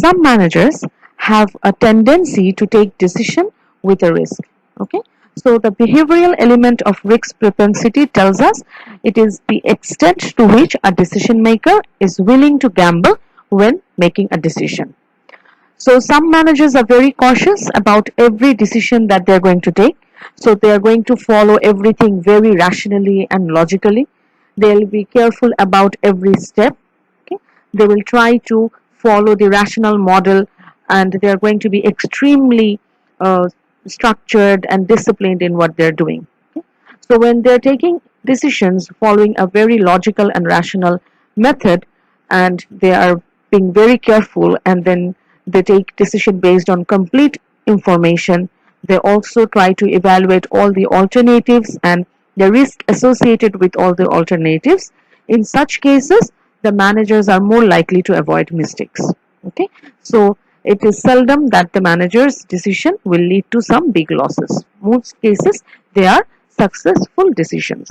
some managers have a tendency to take decision with a risk. Okay, so the behavioral element of risk propensity tells us it is the extent to which a decision maker is willing to gamble when making a decision. So some managers are very cautious about every decision that they're going to take. So they are going to follow everything very rationally and logically. They'll be careful about every step. Okay? They will try to follow the rational model, and they are going to be extremely structured and disciplined in what they're doing. Okay? So when they're taking decisions following a very logical and rational method, and they are being very careful, and then they take decision based on complete information. They also try to evaluate all the alternatives and the risk associated with all the alternatives. In such cases, the managers are more likely to avoid mistakes. Okay, so it is seldom that the manager's decision will lead to some big losses. Most cases, they are successful decisions.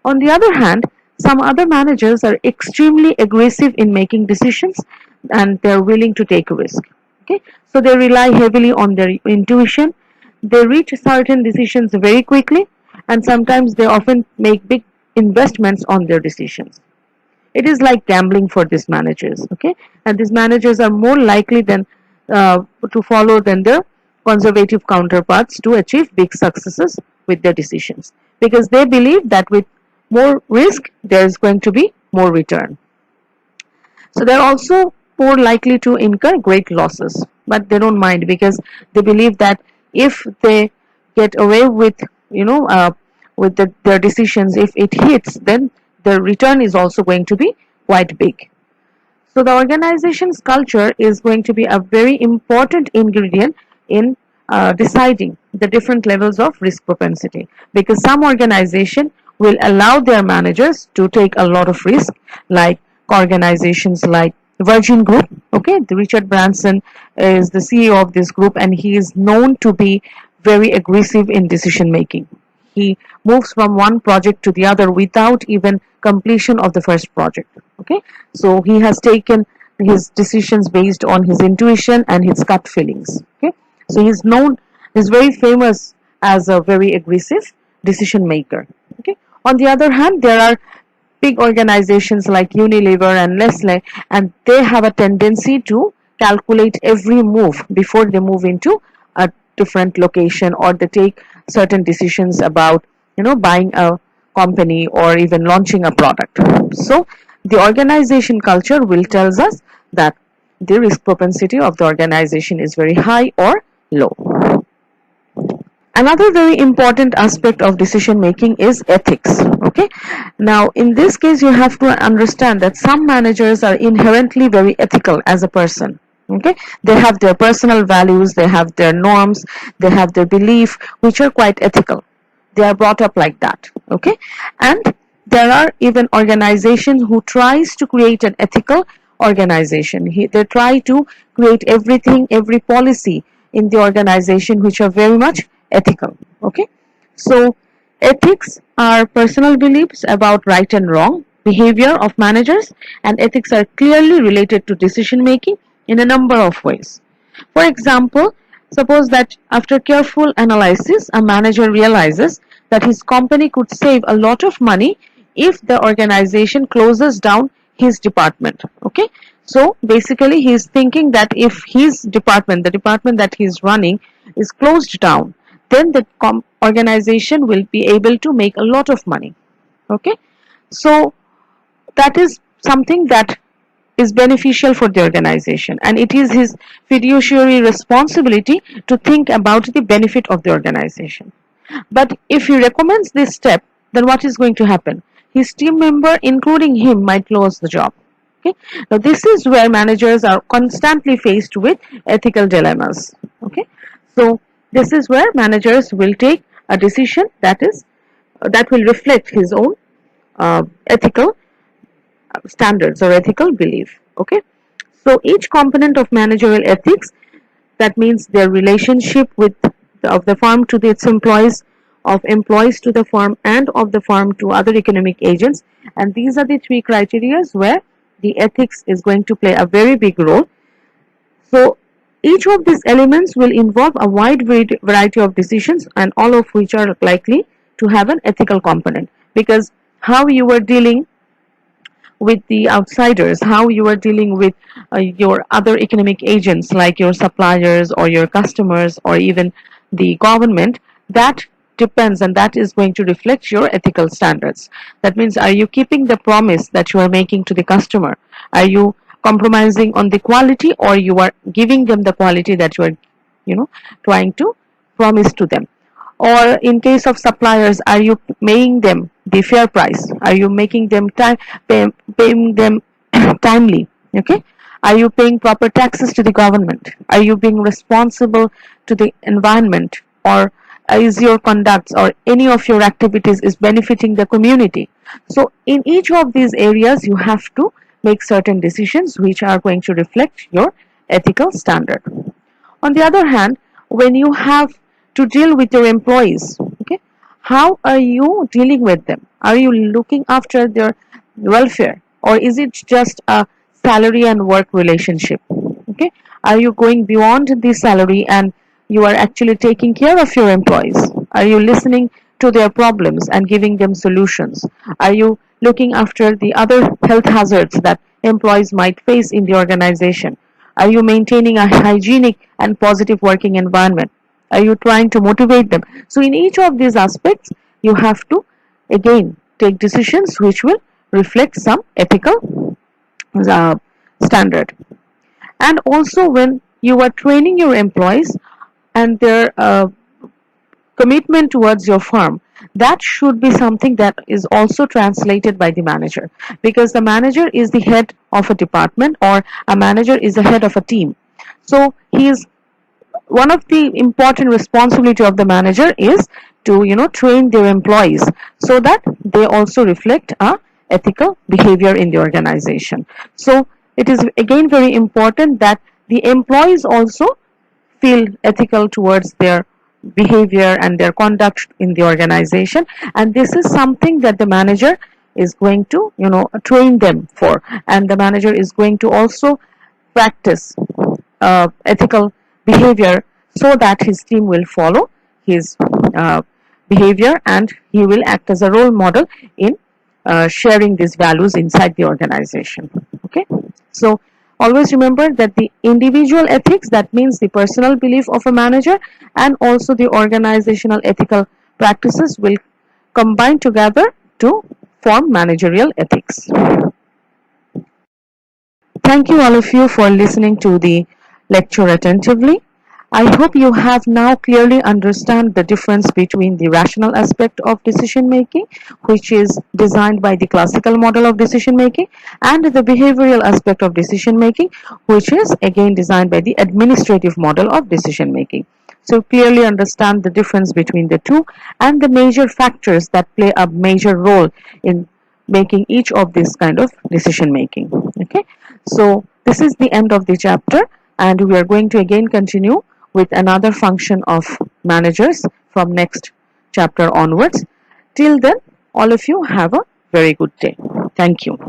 On the other hand, some other managers are extremely aggressive in making decisions, and they're willing to take a risk. Okay, so they rely heavily on their intuition. They reach certain decisions very quickly, and sometimes they often make big investments on their decisions. It is like gambling for these managers. Okay, and these managers are more likely than to follow than their conservative counterparts to achieve big successes with their decisions, because they believe that with more risk there is going to be more return. So they're also more likely to incur great losses, but they don't mind, because they believe that if they get away with, with their decisions, if it hits, then the return is also going to be quite big. So the organization's culture is going to be a very important ingredient in deciding the different levels of risk propensity, because some organization will allow their managers to take a lot of risk, like organizations like Virgin Group. Okay, the Richard Branson is the CEO of this group, and he is known to be very aggressive in decision making. He moves from one project to the other without even completion of the first project. Okay, so he has taken his decisions based on his intuition and his gut feelings. Okay, so he's very famous as a very aggressive decision maker. Okay, on the other hand, there are big organizations like Unilever and Nestle, and they have a tendency to calculate every move before they move into a different location, or they take certain decisions about buying a company or even launching a product. So the organization culture will tells us that the risk propensity of the organization is very high or low. Another very important aspect of decision making is ethics. Okay, now in this case you have to understand that some managers are inherently very ethical as a person. Okay, they have their personal values, they have their norms, they have their belief, which are quite ethical. They are brought up like that. Okay, and there are even organizations who tries to create an ethical organization. They try to create everything, every policy in the organization which are very much ethical. Okay, so ethics are personal beliefs about right and wrong behavior of managers, and ethics are clearly related to decision making in a number of ways. For example, suppose that after careful analysis a manager realizes that his company could save a lot of money if the organization closes down his department. Okay, so basically he is thinking that if his department, the department that he is running, is closed down, then the organization will be able to make a lot of money. Okay, so that is something that is beneficial for the organization, and it is his fiduciary responsibility to think about the benefit of the organization. But if he recommends this step, then what is going to happen? His team member, including him, might lose the job. Okay, now this is where managers are constantly faced with ethical dilemmas. Okay, so this is where managers will take a decision that will reflect his own ethical standards or ethical belief. Okay, so each component of managerial ethics, that means their relationship of the firm to its employees, of employees to the firm, and of the firm to other economic agents, and these are the three criteria where the ethics is going to play a very big role. So each of these elements will involve a wide variety of decisions, and all of which are likely to have an ethical component, because how you are dealing with the outsiders, how you are dealing with your other economic agents like your suppliers or your customers or even the government, that depends, and that is going to reflect your ethical standards. That means, are you keeping the promise that you are making to the customer? Are you compromising on the quality, or you are giving them the quality that you are, trying to promise to them? Or in case of suppliers, are you paying them the fair price? Are you making them paying them timely? Okay. Are you paying proper taxes to the government? Are you being responsible to the environment? Or is your conduct or any of your activities is benefiting the community? So in each of these areas, you have to make certain decisions which are going to reflect your ethical standard. On the other hand, when you have to deal with your employees, okay, how are you dealing with them? Are you looking after their welfare, or is it just a salary and work relationship? Okay, are you going beyond the salary and you are actually taking care of your employees? Are you listening to their problems and giving them solutions? Are you looking after the other health hazards that employees might face in the organization? Are you maintaining a hygienic and positive working environment? Are you trying to motivate them? So in each of these aspects, you have to again take decisions which will reflect some ethical uh, standard. And also, when you are training your employees and their commitment towards your firm, that should be something that is also translated by the manager, because the manager is the head of a department, or a manager is the head of a team. So he is, one of the important responsibility of the manager is to train their employees so that they also reflect a ethical behavior in the organization. So it is again very important that the employees also feel ethical towards their behavior and their conduct in the organization, and this is something that the manager is going to train them for, and the manager is going to also practice ethical behavior so that his team will follow his uh, behavior, and he will act as a role model in sharing these values inside the organization. Okay, so always remember that the individual ethics, that means the personal belief of a manager, and also the organizational ethical practices will combine together to form managerial ethics. Thank you all of you for listening to the lecture attentively. I hope you have now clearly understand the difference between the rational aspect of decision making, which is designed by the classical model of decision making, and the behavioral aspect of decision making, which is again designed by the administrative model of decision making. So clearly understand the difference between the two and the major factors that play a major role in making each of this kind of decision making. Okay, so this is the end of the chapter, and we are going to again continue with another function of managers from next chapter onwards. Till then, all of you have a very good day. Thank you.